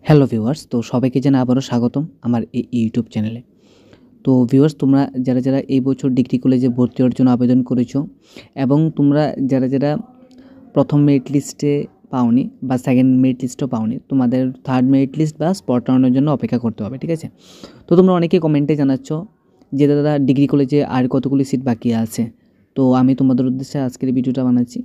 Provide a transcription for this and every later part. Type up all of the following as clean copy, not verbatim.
Hello viewers, তো সবাইকে জানাই আবারও স্বাগতম আমার এই ইউটিউব চ্যানেলে। তো ভিউয়ার্স, তোমরা যারা এই বছর ডিগ্রি কলেজে ভর্তি হওয়ার জন্য আবেদন করেছো এবং তোমরা যারা প্রথম মেরিট লিস্টে পাওনি বা সেকেন্ড মেরিট লিস্টও পাওনি, তোমাদের থার্ড মেরিট লিস্ট বা স্পট রাউন্ডের জন্য অপেক্ষা করতে হবে, ঠিক আছে? তো তোমরা অনেকেই কমেন্টে জানাচ্ছ যে দাদা ডিগ্রি কলেজে আর কতগুলি সিট বাকি আছে। তো আমি তোমাদের উদ্দেশ্যে আজকের ভিডিওটা বানাচ্ছি।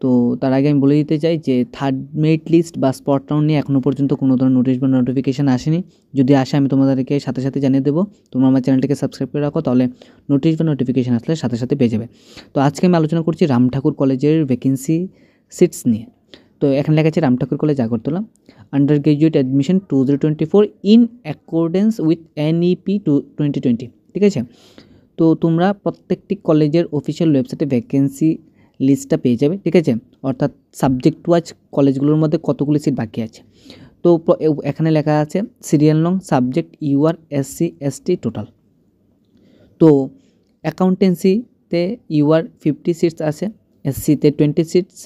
তো তার আগে আমি বলে দিতে চাই যে থার্ড মেরিট লিস্ট বা স্পট রাউন্ড নিয়ে এখনও পর্যন্ত কোনো ধরনের নোটিশ বা নোটিফিকেশান আসেনি। যদি আসে আমি তোমাদেরকে সাথে সাথে জানিয়ে দেবো। তোমরা আমার চ্যানেলটিকে সাবস্ক্রাইব করে রাখো, তাহলে নোটিশ বা নোটিফিকেশান আসলে সাথে সাথে পেয়ে যাবে। তো আজকে আমি আলোচনা করছি রাম ঠাকুর কলেজের ভ্যাকেন্সি সিটস নিয়ে। তো এখানে লেখা আছে Ram Thakur college Agartala, undergraduate admission 2024 in accordance with NEP 2020, ঠিক আছে? তো তোমরা প্রত্যেকটি কলেজের অফিসিয়াল ওয়েবসাইটে ভ্যাকেন্সি লিস্টটা পেয়ে যাবে, ঠিক আছে? অর্থাৎ সাবজেক্ট ওয়াইজ কলেজগুলোর মধ্যে কতগুলি সিট বাকি আছে। তো এখানে লেখা আছে সিরিয়াল নং, subject, UR, SC ST total. তো অ্যাকাউন্টেন্সিতে UR 50 সিটস আছে, SCতে 20 সিটস,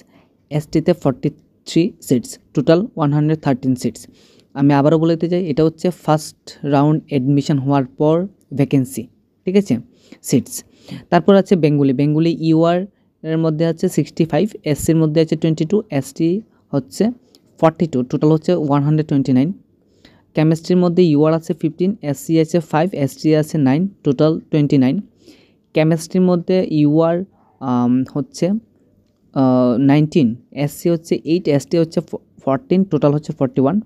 STতে 43 সিটস, টোটাল 113 সিটস। আমি আবারও বলে দিতে চাই, এটা হচ্ছে ফার্স্ট রাউন্ড অ্যাডমিশন হওয়ার পর ভ্যাকেন্সি, ঠিক আছে, সিটস। তারপর আছে বেঙ্গলি UR এর মধ্যে আছে 65, SCর মধ্যে আছে 22, ST হচ্ছে 42, টোটাল হচ্ছে 129। কেমিস্ট্রির মধ্যে UR আছে 15, SC আছে 5, ST আছে 9, টোটাল 29। কেমিস্ট্রির মধ্যে UR হচ্ছে 19, SC হচ্ছে 8, ST হচ্ছে 14, টোটাল হচ্ছে 41।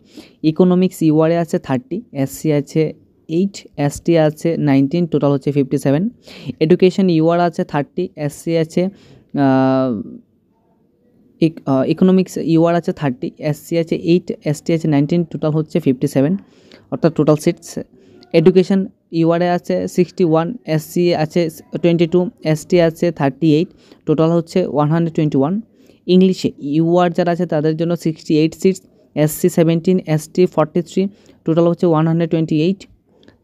ইকোনমিক্স UR আছে 30, SC আছে 8, ST আছে 19, টোটাল হচ্ছে 57। এডুকেশন UR আছে 30, SC আছে ইকোনমিক্স UR আছে 30, SC আছে 8, ST আছে 19, টোটাল হচ্ছে 57, অর্থাৎ টোটাল সিটস। এডুকেশন UR আছে 61, SC আছে 22, ST আছে 38, টোটাল হচ্ছে 121। ইংলিশে UR যারা আছে তাদের জন্য 68 সিটস, SC 17, ST 43, টোটাল হচ্ছে 128।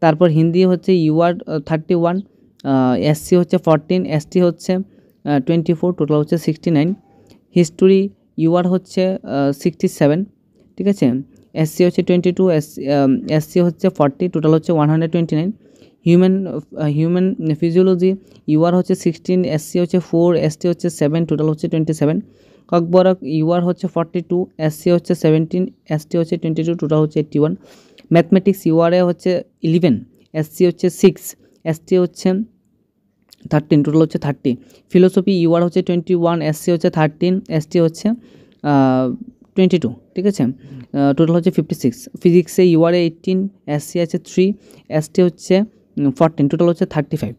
তারপর হিন্দি হচ্ছে UR 31, SC হচ্ছে 14, ST হচ্ছে 24, টোটাল হচ্ছে 69। হিস্টোরি UR হচ্ছে 67, ঠিক আছে, SC হচ্ছে 22, SC হচ্ছে 40, টোটাল হচ্ছে 129। হিউম্যান ফিজিওলজি UR হচ্ছে 16, SC হচ্ছে 4, ST হচ্ছে 7, টোটাল হচ্ছে 27। ককবরক UR হচ্ছে 42, SC হচ্ছে 17, ST হচ্ছে 22, টোটাল হচ্ছে 81। ম্যাথমেটিক্স UR হচ্ছে 11, SC হচ্ছে 6, ST হচ্ছে 13, টোটাল হচ্ছে 30। ফিলোসফি UR হচ্ছে 21, SC হচ্ছে 13, ST হচ্ছে 22, ঠিক আছে, টোটাল হচ্ছে 56। ফিজিক্সে UR 18, SC আছে 3, ST হচ্ছে 14, টোটাল হচ্ছে 35।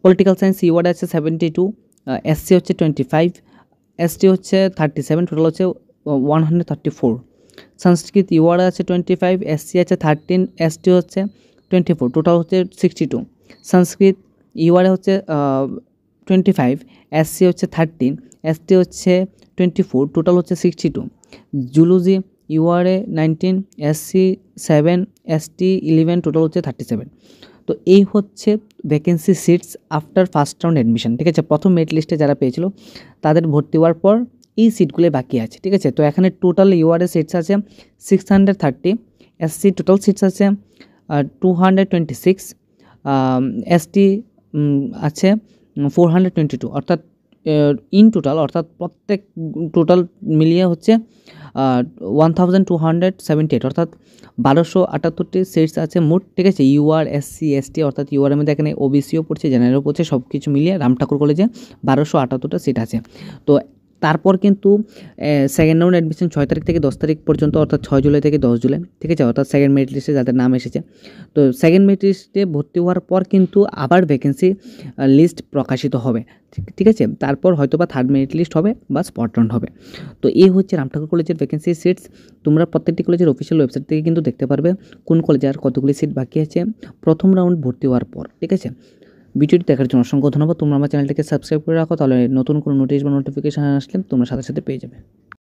পলিটিক্যাল সায়েন্স UR আছে 72, SC হচ্ছে 25, ST হচ্ছে 37, টোটাল হচ্ছে 134। সংস্কৃত UR আছে 25, SC আছে 13, ST হচ্ছে 24, টোটাল হচ্ছে 62। সংস্কৃত UR হচ্ছে 25, SC হচ্ছে 13, ST হচ্ছে 24, টোটাল হচ্ছে 62। Zoology UR 19, SC 7, ST 11, total হচ্ছে 37। তো এই হচ্ছে vacancy seats after first round admission, ঠিক আছে? প্রথম মেরিট লিস্টে যারা পেয়েছিল তাদের ভর্তি হওয়ার পর এই সিটগুলো বাকি আছে, ঠিক আছে? তো এখানে টোটাল UR সিটস আছে 630, SC টোটাল সিটস আছে 226, ST আছে 422, অর্থাৎ ইন টোটাল, অর্থাৎ প্রত্যেক টোটাল মিলিয়ে হচ্ছে 1278, অর্থাৎ 1278টি সিটস আছে মোট, ঠিক আছে? UR SC ST, অর্থাৎ UR এর মধ্যে এখানে OBCও পড়ছে, জেনারেলও পড়ছে, সব কিছু মিলিয়ে রাম ঠাকুর কলেজে 1278টা সিট আছে। তো তারপর কিন্তু সেকেন্ড রাউন্ড অ্যাডমিশন 6 তারিখ থেকে 10 তারিখ পর্যন্ত, অর্থাৎ 6 জুলাই থেকে 10 জুলাই, ঠিক আছে? অর্থাৎ সেকেন্ড মেরিট লিস্টে যাদের নাম এসেছে, তো সেকেন্ড মেরিট লিস্টে ভর্তি হওয়ার পর কিন্তু আবার ভ্যাকেন্সি লিস্ট প্রকাশিত হবে, ঠিক আছে? তারপর হয়তো বা থার্ড মেরিট লিস্ট হবে বা স্পট রাউন্ড হবে। তো এই হচ্ছে রাম ঠাকুর কলেজের ভ্যাকেন্সি সিটস। তোমরা প্রত্যেকটি কলেজের অফিসিয়াল ওয়েবসাইট থেকে কিন্তু দেখতে পারবে কোন কলেজে আর কতগুলি সিট বাকি আছে প্রথম রাউন্ড ভর্তি হওয়ার পর, ঠিক আছে? ভিডিওটি দেখার জন্য অসংখ্য ধন্যবাদ। তোমরা আমার চ্যানেলটিকে সাবস্ক্রাইব করে রাখো, তাহলে নতুন কোনো নোটিশ বা নোটিফিকেশান আসলে তোমরা সাথে সাথে পেয়ে যাবে।